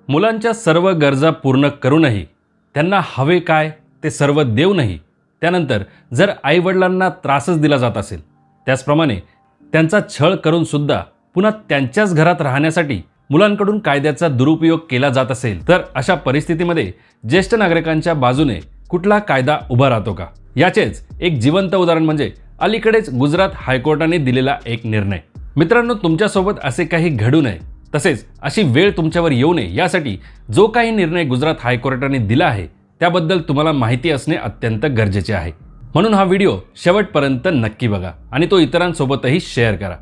मुलांच्या सर्व गरजा पूर्ण करूनही त्यांना हवे काय ते सर्व देऊनही त्यानंतर जर आईवडिलांना त्रासच दिला जात असेल, त्याचप्रमाणे त्यांचा छळ करूनसुद्धा पुन्हा त्यांच्याच घरात राहण्यासाठी मुलांकडून कायद्याचा दुरुपयोग केला जात असेल, तर अशा परिस्थितीमध्ये ज्येष्ठ नागरिकांच्या बाजूने कुठला कायदा उभा राहतो का? याचेच एक जिवंत उदाहरण म्हणजे अलीकडेच गुजरात हायकोर्टाने दिलेला एक निर्णय. मित्रांनो, तुमच्यासोबत असे काही घडू नये, तसेच अशी वेळ तुमच्यावर येऊ नये यासाठी जो काही निर्णय गुजरात हायकोर्टाने दिला आहे त्याबद्दल तुम्हाला माहिती असणे अत्यंत गरजेचे आहे. म्हणून हा व्हिडिओ शेवटपर्यंत नक्की बघा आणि तो इतरांसोबतही शेअर करा.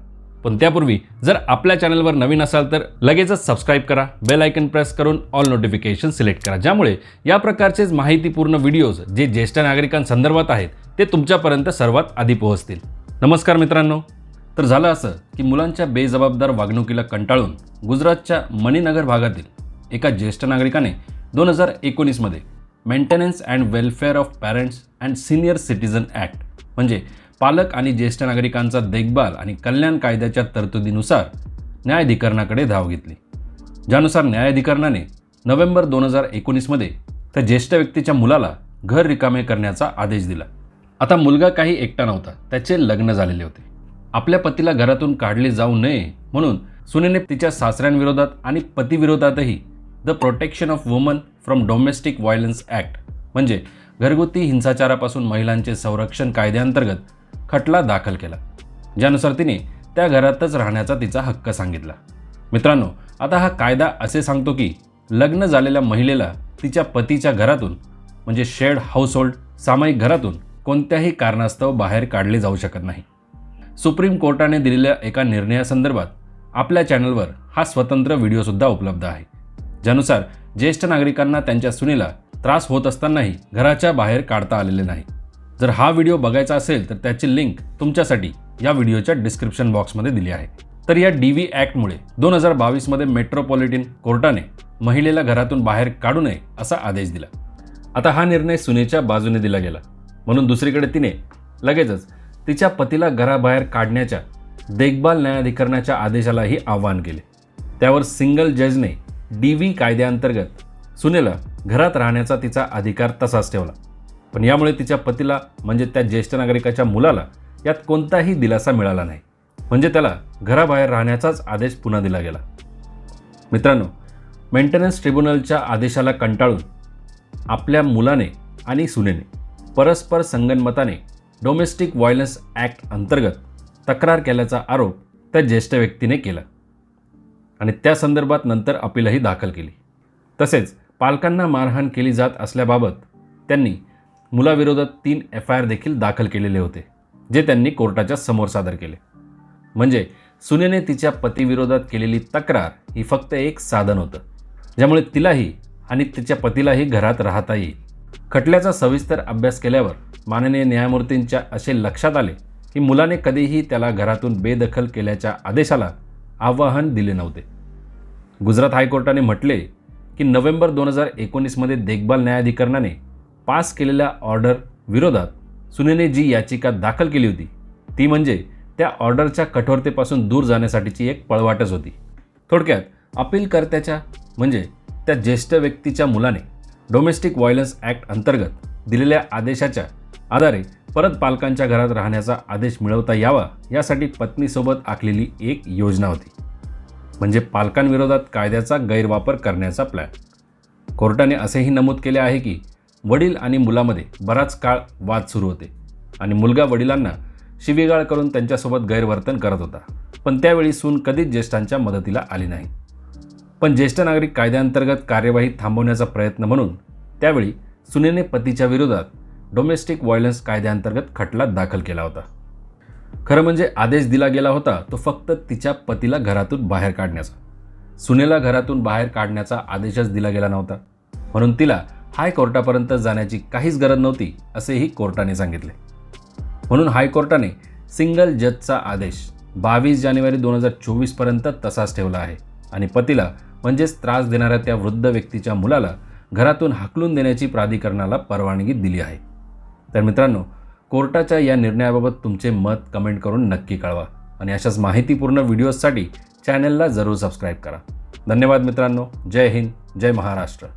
पण त्यापूर्वी जर आपल्या चॅनलवर नवीन असाल तर लगेचच सबस्क्राईब करा, बेल आयकन प्रेस करून ऑल नोटिफिकेशन सिलेक्ट करा, ज्यामुळे या प्रकारचेच माहितीपूर्ण व्हिडिओज जे ज्येष्ठ नागरिकांसंदर्भात आहेत ते तुमच्यापर्यंत सर्वात आधी पोहोचतील. नमस्कार मित्रांनो. तर झालं असं की मुलांच्या बेजबाबदार वागणुकीला कंटाळून गुजरातच्या मणीनगर भागातील एका ज्येष्ठ नागरिकाने 2019 मध्ये maintenance and welfare of parents and senior citizen act म्हणजे पालक आणि ज्येष्ठ नागरिकांचा देखभाल आणि कल्याण कायद्याच्या तरतुदीनुसार न्यायाधिकरणाकडे धाव घेतली. ज्यानुसार न्यायाधिकरणाने नोव्हेंबर 2019 मध्ये त्या ज्येष्ठ व्यक्तीच्या मुलाला घर रिकामे करण्याचा आदेश दिला. आता मुलगा काही एकटा नव्हता, त्याचे लग्न झालेले होते. आपल्या पतीला घरातून काढले जाऊ नये म्हणून सुनेने तिच्या सासऱ्यांविरोधात आणि पतीविरोधातही the protection of woman from domestic violence act म्हणजे घरगुती हिंसाचारापासून महिलांचे संरक्षण कायद्याअंतर्गत खटला दाखल केला, ज्यानुसार तिने त्या घरातच राहण्याचा तिचा हक्क सांगितला. मित्रांनो, आता हा कायदा असे सांगतो की लग्न झालेल्या महिलेला तिच्या पतीच्या घरातून म्हणजे शेड हाऊसहोल्ड सामायिक घरातून कोणत्याही कारणास्तव बाहेर काढले जाऊ शकत नाही. सुप्रीम कोर्टाने दिलेल्या एका निर्णयासंदर्भात आपल्या चॅनलवर हा स्वतंत्र व्हिडिओसुद्धा उपलब्ध आहे, ज्यानुसार ज्येष्ठ नागरिकांना त्यांच्या सुनेला त्रास होत असतानाही घराच्या बाहेर काढता आलेले नाही. जर हा व्हिडिओ बघायचा असेल तर त्याची लिंक तुमच्यासाठी या व्हिडिओच्या डिस्क्रिप्शन बॉक्समध्ये दिली आहे. तर या DV ॲक्टमुळे 2022 मध्ये मेट्रोपॉलिटन कोर्टाने महिलेला घरातून बाहेर काढू नये असा आदेश दिला. आता हा निर्णय सुनेच्या बाजूने दिला गेला म्हणून दुसरीकडे तिने लगेचच तिच्या पतीला घराबाहेर काढण्याच्या देखभाल न्यायाधिकरणाच्या आदेशालाही आव्हान केले. त्यावर सिंगल जजने DV कायद्याअंतर्गत सुनेला घरात राहण्याचा तिचा अधिकार तसाच ठेवला. पण यामुळे तिच्या पतीला म्हणजे त्या ज्येष्ठ नागरिकाच्या मुलाला यात कोणताही दिलासा मिळाला नाही, म्हणजे त्याला घराबाहेर राहण्याचाच आदेश पुन्हा दिला गेला. मित्रांनो, मेंटेनन्स ट्रिब्युनलच्या आदेशाला कंटाळून आपल्या मुलाने आणि सुनेने परस्पर संगनमताने डोमेस्टिक व्हायलन्स ॲक्ट अंतर्गत तक्रार केल्याचा आरोप त्या ज्येष्ठ व्यक्तीने केला आणि त्या संदर्भात नंतर अपीलही दाखल केली. तसेच पालकांना मारहाण केली जात असल्याबाबत त्यांनी मुलाविरोधात 3 FIR देखील दाखल केलेले होते, जे त्यांनी कोर्टाच्या समोर सादर केले. म्हणजे सुनेने तिच्या पतीविरोधात केलेली तक्रार ही फक्त एक साधन होतं, ज्यामुळे तिलाही आणि तिच्या पतीलाही घरात राहता येईल. खटल्याचा सविस्तर अभ्यास केल्यावर माननीय न्यायमूर्तींच्या असे लक्षात आले की मुलाने कधीही त्याला घरातून बेदखल केल्याच्या आदेशाला आव्हान दिले नव्हते. गुजरात हायकोर्टाने म्हटले की नोव्हेंबर 2019 मध्ये देखभाल न्यायाधिकरणाने पास केलेल्या ऑर्डर विरोधात सुनेने जी याचिका दाखल केली होती ती म्हणजे त्या ऑर्डरच्या कठोरतेपासून दूर जाण्यासाठीची एक पळवाटच होती. थोडक्यात अपीलकर्त्याच्या म्हणजे त्या ज्येष्ठ व्यक्तीच्या मुलाने डोमेस्टिक व्हायलन्स ॲक्ट अंतर्गत दिलेल्या आदेशाच्या आधारे परत पालकांच्या घरात राहण्याचा आदेश मिळवता यावा यासाठी पत्नीसोबत आखलेली एक योजना होती, म्हणजे पालकांविरोधात कायद्याचा गैरवापर करण्याचा प्लॅन. कोर्टाने असेही नमूद केले आहे की वडील आणि मुलामध्ये बराच काळ वाद सुरू होते आणि मुलगा वडिलांना शिवीगाळ करून त्यांच्यासोबत गैरवर्तन करत होता, पण त्यावेळी सून कधीच ज्येष्ठांच्या मदतीला आली नाही. पण ज्येष्ठ नागरिक कायद्याअंतर्गत कार्यवाही थांबवण्याचा प्रयत्न म्हणून त्यावेळी सुनेने पतीच्या विरोधात डोमेस्टिक व्हायलन्स कायद्याअंतर्गत खटला दाखल केला होता. खरं म्हणजे आदेश दिला गेला होता तो फक्त तिच्या पतीला घरातून बाहेर काढण्याचा. सुनेला घरातून बाहेर काढण्याचा आदेशच दिला गेला नव्हता, म्हणून तिला हायकोर्टापर्यंत जाण्याची काहीच गरज नव्हती असेही कोर्टाने सांगितले. म्हणून हायकोर्टाने सिंगल जजचा आदेश 22 जानेवारी 2024 पर्यंत तसाच ठेवला आहे आणि पतीला म्हणजेच त्रास देणाऱ्या त्या वृद्ध व्यक्तीच्या मुलाला घरातून हाकलून देण्याची प्राधिकरणाला परवानगी दिली आहे. तर मित्रांनो, कोर्टाच्या या निर्णयाबाबत तुमचे मत कमेंट करून नक्की कळवा आणि अशाच माहितीपूर्ण व्हिडिओजसाठी चॅनलला जरूर सबस्क्राईब करा. धन्यवाद मित्रांनो. जय हिंद. जय महाराष्ट्र.